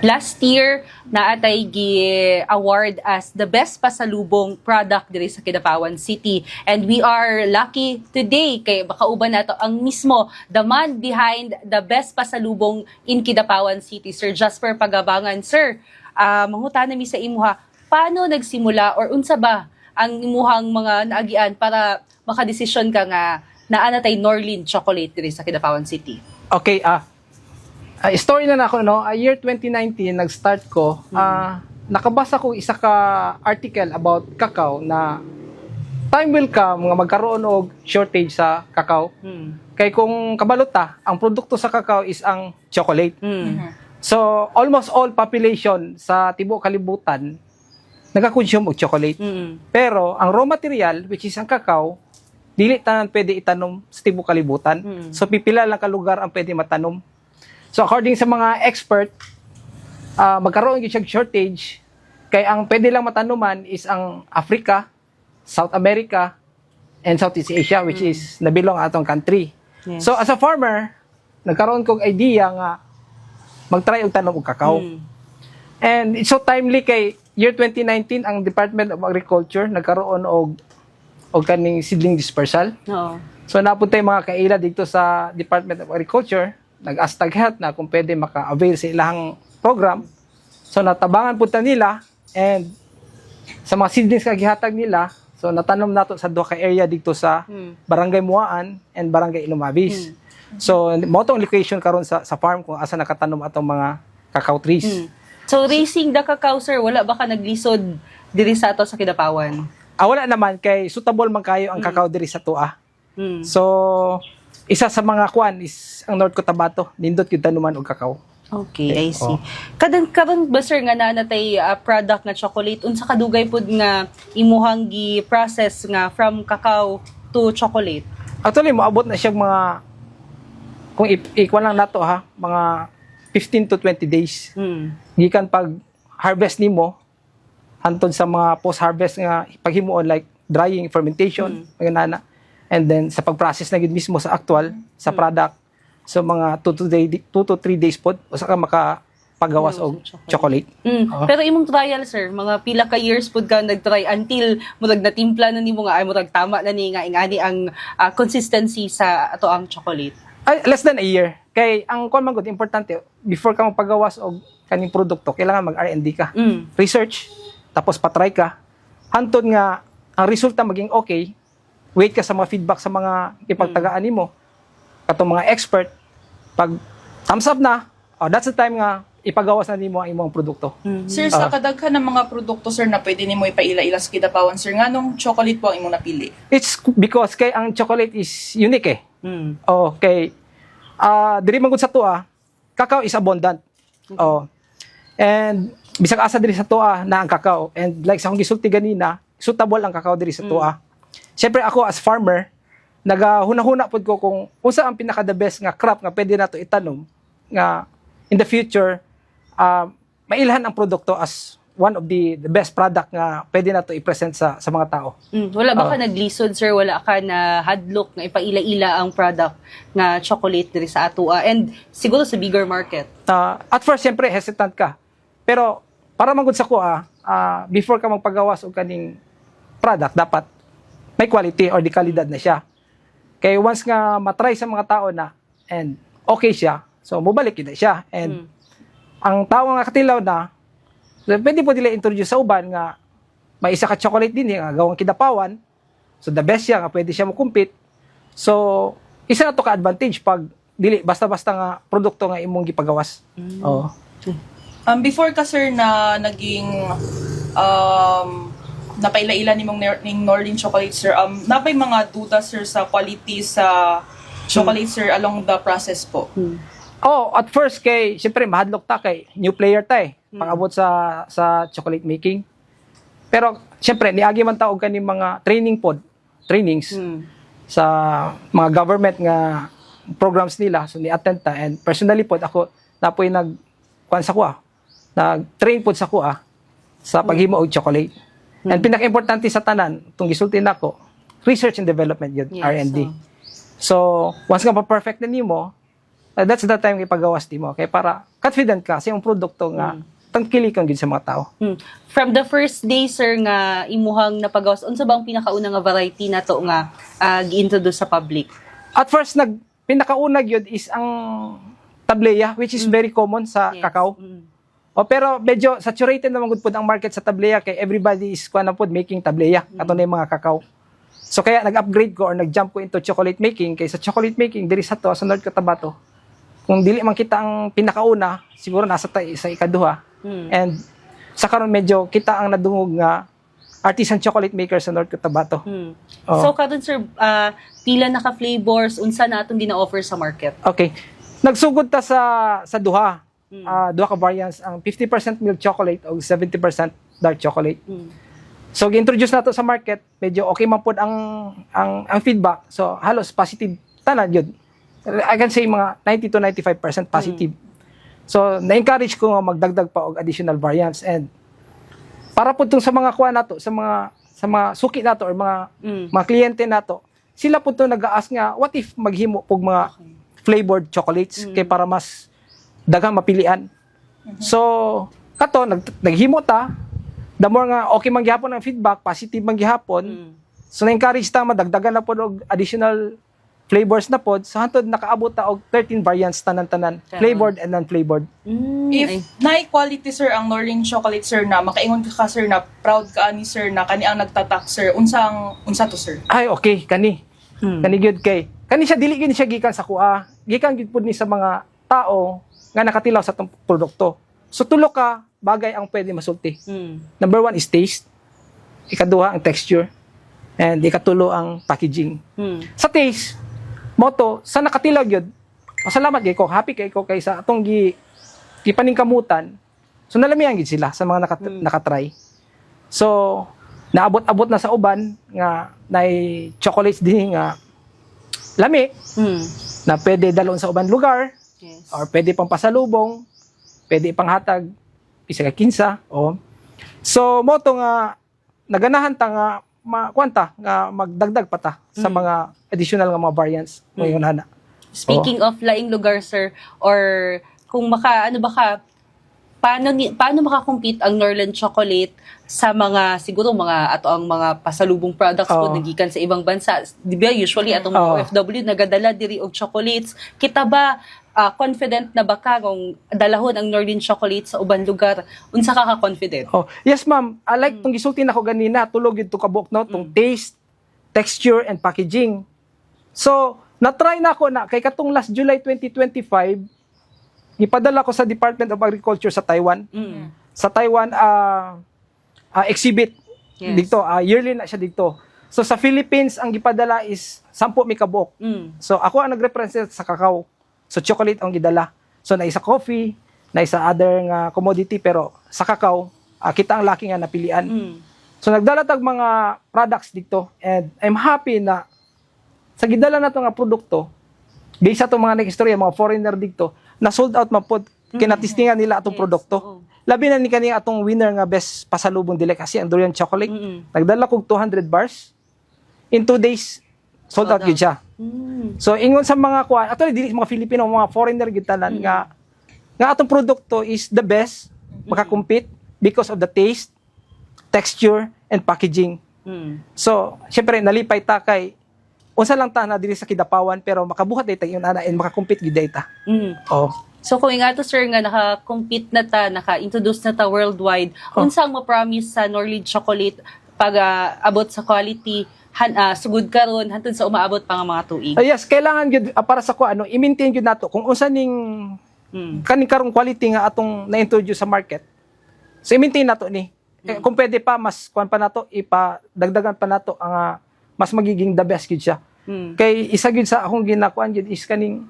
Last year, naatay gi-award as the best pasalubong product diri sa Kidapawan City. And we are lucky today kay makauban nato ang mismo the man behind the best pasalubong in Kidapawan City, Sir Jasper Pagabangan. Sir, mangutana mi sa imuha, paano nagsimula or unsa ba ang imuhang mga naagian para makadesisyon ka nga naanatay Norlin Chocolate diri sa Kidapawan City? Okay, story na ako, no? Year 2019, nag-start ko. Nakabasa ko isa ka article about cacao na time will come nga magkaroon og shortage sa cacao. Kay kung kabalota, ang produkto sa cacao is ang chocolate. So, almost all population sa tibuok kalibutan nagakonsume og chocolate. Pero, ang raw material, which is ang cacao, dili tanan pwede itanom sa tibuok kalibutan. So, pipila lang ka lugar ang pwede matanom. So, according sa mga expert, magkaroon yung shortage, kaya ang pwede lang matanuman is ang Africa, South America, and Southeast Asia, which is nabilong atong country. Yes. So, as a farmer, nagkaroon kong idea nga mag-try og tanom og cacao. And it's so timely kay year 2019, ang Department of Agriculture nagkaroon og kaning seedling dispersal. Oo. So, napunta yung mga kaila dito sa Department of Agriculture, nag-astaghat na kung pwede maka-avail sa ilang program. So, natabangan punta nila and sa mga seedlings kagihatag nila, so natanom nato sa duha ka area dito sa Barangay Muaan and Barangay Ilumabis. So, mo tong location karon sa farm kung asa nakatanom atong mga cacao trees. So, raising the cacao, sir, wala ba ka naglisod diri sa ato sa Kidapawan? Wala naman kay suitable man kayo ang cacao diri sa tuwa. So, isa sa mga kwan is ang North Cotabato, nindot gyud tanuman og cacao. Okay, I see. Karon ba, sir, nga nanatay product nga chocolate, unsa kadugay pud nga imuhang gi-process nga from cacao to chocolate? Actually, moabot na siya mga, kung ikwan lang nato ha, mga 15 to 20 days. Gikan pag harvest nimo hantod sa mga post-harvest nga paghimuon like drying, fermentation, mga nana. And then sa pag-process na gid mismo sa actual sa product, so mga 2 to 3 days pod usa ka makapagawas og chocolate. Pero imong trial, sir, mga pila ka years pod ka nagtry until murag natimpla na nimo nga ay murag tama na ni nga ingani ang consistency sa ato ang chocolate? Ay, less than a year. Kay ang kon man gud importante before ka magpagawas og kaning produkto, kailangan mag-R&D ka. Research, tapos patry ka. Hantod nga ang resulta maging okay, wait ka sa mga feedback sa mga ipagtagaan nimo. Katong mga expert, pag thumbs up na, that's the time nga ipagawas na nimo ang imong produkto. Sir, sa kadaghan ng mga produkto, sir, na pwede nimo ipaila-ila sa Kidapawan, sir, nganong chocolate po ang imong napili? It's because kay ang chocolate is unique eh. Okay. Diri man gud sa tuwa, cacao is abundant. And bisag asa diri sa tuwa na ang cacao. And like sa akong gisulti ganina, suitable ang cacao diri sa tuwa. Siyempre ako as farmer, nagahuna-huna pod ko kung unsa ang pinaka-the best nga crop nga pwede nato itanom nga in the future mailhan ang produkto as one of the best product nga pwede nato i-present sa mga tao. Wala ba ka naglisod, sir? Wala ka na hadlok nga ipaila-ila ang product nga chocolate diri sa atua and siguro sa bigger market? At first, siyempre, hesitant ka. Pero para magud sa kuha, before ka magpagawas og kaning product, dapat may quality or di kalidad na siya. Kaya once nga matry sa mga tao na and okay siya, so mubalik yun na siya. And ang tao nga katilaw na, so pwede po nila introduce sa uban nga may isa ka chocolate din nga gawang Kidapawan. So the best siya nga pwede siya mo-compete. So isa na to ka-advantage pag dili basta-basta nga produkto nga imong gipagawas. Before ka, sir, na naging napaila-ila ning Norlin chocolate, sir, napay mga duda, sir, sa quality sa chocolate, sir, along the process po? At first kay syempre mahadlok ta kay new player ta eh. Pang-abot sa chocolate making. Pero syempre niagi man ta og kaning mga trainings sa mga government nga programs nila, so ni-attend ta and personally pod ako napoy nag-train pod sa kuha sa paghimo og chocolate. And pinaka-importante sa tanan, itong gisulti nako, research and development yun, R&D. So, once nga pa-perfect na nimo, That's the time ipagawas ti mo. Kaya para confident ka sa yung produkto nga tangkili kang gid sa mga tao. From the first day, sir, nga imuhang napagawas, unsa bang pinakauna nga variety na to nga gi-introduce sa public? At first, pinakaunag yun is ang tableya, which is very common sa kakao. Pero medyo saturated naman gud pud ang market sa tableya kay everybody is kuan na pud making tableya ato na yung mga kakao. So kaya nag-upgrade ko or nag-jump ko into chocolate making kay sa chocolate making diri sa North Cotabato. Kung dili man kita ang pinakauna, siguro nasa sa ikaduha. And sa karon medyo kita ang nadungog nga artisan chocolate maker sa North Cotabato. So karon, sir, pila naka flavors unsa na atong gina-offer sa market? Okay. Nagsugod ta sa duha. Duha ka variants, ang 50% milk chocolate o 70% dark chocolate. So gi-introduce nato sa market, medyo okay man pod ang feedback. So halos positive tanan yun. I can say mga 90 to 95% positive. So na-encourage ko nga magdagdag pa og additional variants and para po sa mga kuha nato, sa mga suki nato or mga kliyente nato, sila po to nag-ask nga what if maghimo pog mga flavored chocolates kay para mas daghang mapilian. So kato naghimo ta, the more nga okay man gihapon ang feedback, positive man gihapon. So na-encourage ta madagdagan na pod og additional flavors na pod, so hantod nakaabot ta og 13 variants tanan-tanan, flavored and non-flavored. If na-quality, sir, ang Norling chocolate, sir, na makaingon ka, sir, na proud ka ani, sir, na kani ang nagtatak, sir, unsa to, sir? Ay, okay, kani. Kani gyud kay. Kani siya dili gyud siya gikan sa kuha. Gikan gyud pud ni sa mga tao nga nakatilaw sa tong produkto. So tulo ka bagay ang pwede masulti. Number 1 is taste. Ikaduha ang texture. And ikatulo ang packaging. Sa taste, moto sa nakatilaw gyud. Pasalamat gyud ko, happy kay ko kay sa atong gipaningkamutan. So nalamihan gyud sila sa mga nakatry. So naabot-abot na sa uban nga nay chocolates din nga lami na pwede dalon sa uban lugar or pwede pang pasalubong, pwede panghatag isa ka kinsa so moto nga naganahan ta nga makwanta nga magdagdag pa ta sa mga additional nga mga variants ngayon hana. Speaking of laing lugar, sir, or kung paano makakompete ang Norland Chocolate sa mga siguro mga ato ang mga pasalubong products po nagikan sa ibang bansa, di ba usually atong mga OFW nagadala diri og chocolates, kita ba confident na ba ka kung dalahon ang Norland Chocolate sa ubang lugar? Unsa ka confident? Yes ma'am, I like tong gisulti nako ganina, tulog gyud to kabuk no, tong taste, texture and packaging. So na-try na ako na kay katong last July 2025 ipadala ko sa Department of Agriculture sa Taiwan. Sa Taiwan exhibit dito, yearly na siya dito. So sa Philippines ang gipadala is 10 mi kabuk. So ako ang nagrepresent sa kakao. So chocolate ang gidala. So na isa coffee, na isa other nga commodity pero sa kakao kita ang laki nga napilian. So nagdala tag mga products dito and I'm happy na sa gidala nato nga produkto based sa itong mga nag-istorya, mga foreigner dito, na sold out mapod, kinatistingan nila atong produkto. Labi na ni kani atong winner nga best pasalubong delicacy, ang durian chocolate. Nagdala kog 200 bars. In 2 days, sold out yun siya. So, ingon sa mga kuha, actually, dili mga Filipino, mga foreigner gyud tanan nga atong produkto is the best, makakompete because of the taste, texture, and packaging. So, syempre, nalipay ta kay unsa lang ta na diri sa Kidapawan pero makabuhat dayta yun ana and makakompete gid dayta. So kung nga to, sir, nga naka-compete na ta, naka-introduce na ta worldwide, unsa ang ma-promise sa Norland Chocolate pag abot sa quality, sugod karon hantod sa umaabot pa nga mga tuig? Yes, kailangan gyud para sa ko i-maintain gyud nato kung unsa ning kaning karong quality nga atong na-introduce sa market. So i-maintain nato ni. Kung pwede pa mas kuan pa nato, ipadagdagan pa nato ang mas magiging the best gyud siya. Kay isa gyud sa akong ginakuan gyud is kaning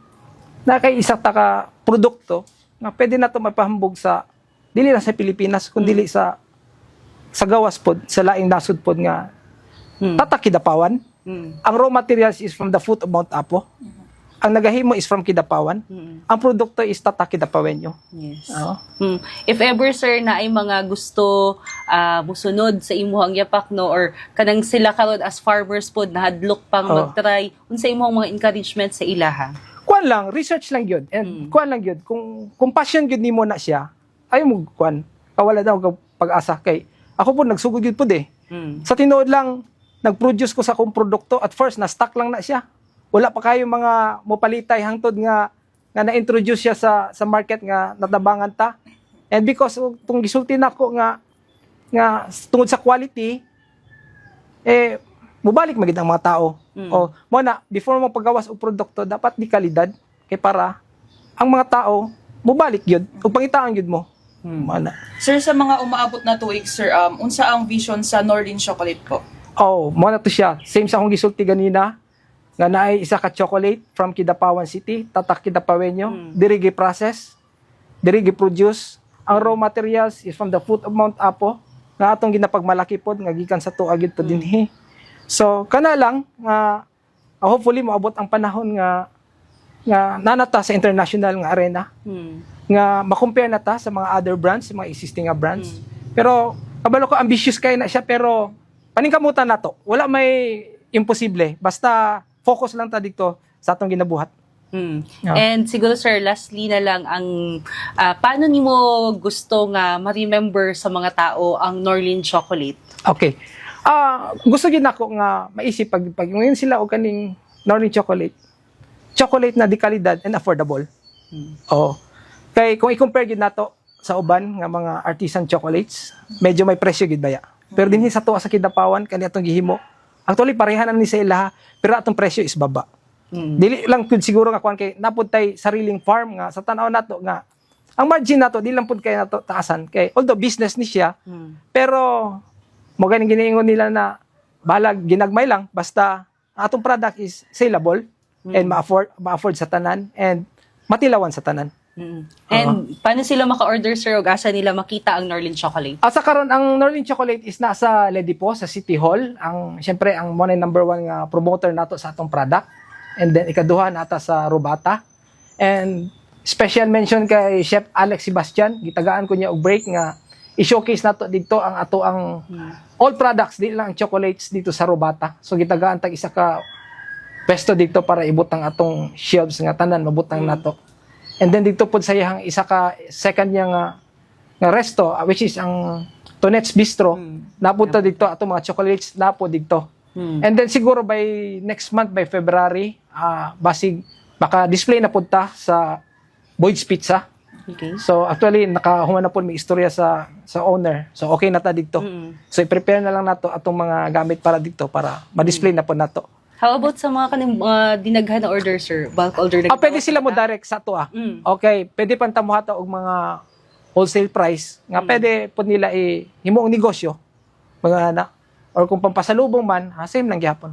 na kay isa ta ka produkto nga pwede nato mapahambog sa dili lang sa Pilipinas kundi dili sa gawas pod sa laing nasud pod nga tatak Kidapawan. Ang raw materials is from the foot of Mount Apo. Ang nagahimo is from Kidapawan. Ang produkto is tatak Kidapawenyo. Yes. If ever, sir, na ay mga gusto musunod sa imuhang yapak no or kanang sila karon as farmers pod nahadlok pang magtry, unsa imong mga encouragement sa ilaha? Kuan kuan lang, research lang gyud. And kuan lang gyud. Kung passion gyud nimo na siya, ayo mo kuan. Kawala daw kag pag-asa kay ako po nagsugod gyud pud eh. Sa tinuod lang nag-produce ko sa akong produkto at first na stock lang na siya. Wala pa kayo mga mopalitay hangtod nga na-introduce siya sa market nga natabangan ta. And because tong gisulti nako nga tungod sa quality mubalik magid ang mga tao. O mo na before mo paggawas og produkto dapat di kalidad kay para ang mga tao mubalik gyud ug pangitaan gyud mo. Mana. Sir, sa mga umaabot na tuig, sir, unsa ang vision sa Norlin Chocolate po? Mo na to siya. Same sa akong gisulti ganina nga naay isa ka chocolate from Kidapawan City, Tatak Kidapawenyo, diri gi-process, diri gi-produce. Ang raw materials is from the foot of Mount Apo nga atong ginapagmalaki pod nga gikan sa tuwa gyud to dinhi. So kana lang nga hopefully moabot ang panahon nga nanata sa international nga arena. Nga ma-compare na ta sa mga other brands, sa mga existing nga brands. Pero kabalo ko ambitious kay na siya pero paningkamutan nato. Wala may imposible. Basta focus lang ta dito sa atong ginabuhat. Yeah. And siguro sir, lastly na lang ang paano nimo gusto nga ma-remember sa mga tao ang Norlin Chocolate? Okay. Gusto gid nako nga maisip pag ngayon sila og kaning Norlin Chocolate. Chocolate na di kalidad and affordable. Kay kung i-compare gid nato sa uban nga mga artisan chocolates, medyo may presyo gid baya. Pero dinhi sa tuwa sa Kidapawan kani atong gihimo. Actually pareha na ni sa ilaha, pero atong presyo is baba. Dili lang pud siguro nga kuan kay napud tay sariling farm nga sa tan-aw nato nga ang margin nato di lang pud kay nato taasan kay although business ni siya, pero mo ganing giniingon nila na balag ginagmay lang basta atong product is saleable and ma-afford sa tanan and matilawan sa tanan. And paano sila maka-order sir o asa nila makita ang Norlin Chocolate? Sa karon ang Norlin Chocolate is nasa Ledipo sa City Hall. Siyempre ang mo na number 1 nga promoter nato sa atong product. And then ikaduha nata sa Robata. And special mention kay Chef Alex Sebastian, gitagaan ko niya og break nga i-showcase nato dito ang all products di lang chocolates dito sa Robata. So gitagaan tag isa ka pesto dito para ibutang atong shelves nga tanan mabutang nato. And then dito po sa iyang isa ka second niya nga resto which is ang Tonet's Bistro. Napunta dito atong mga chocolates napo dito. And then siguro by next month by February basig maka-display na punta sa Boyd's Pizza. Okay. So actually nakahuman na po may istorya sa owner. So okay na ta dito. So i-prepare na lang nato atong mga gamit para dito para ma-display na po nato. How about sa mga kaning dinaghan na order sir? Bulk order na. Pwede sila mo direct sa to Okay, pwede pa tamuhata og mga wholesale price nga pwede po nila himo og negosyo mga ana or kung pampasalubong man same lang gyapon.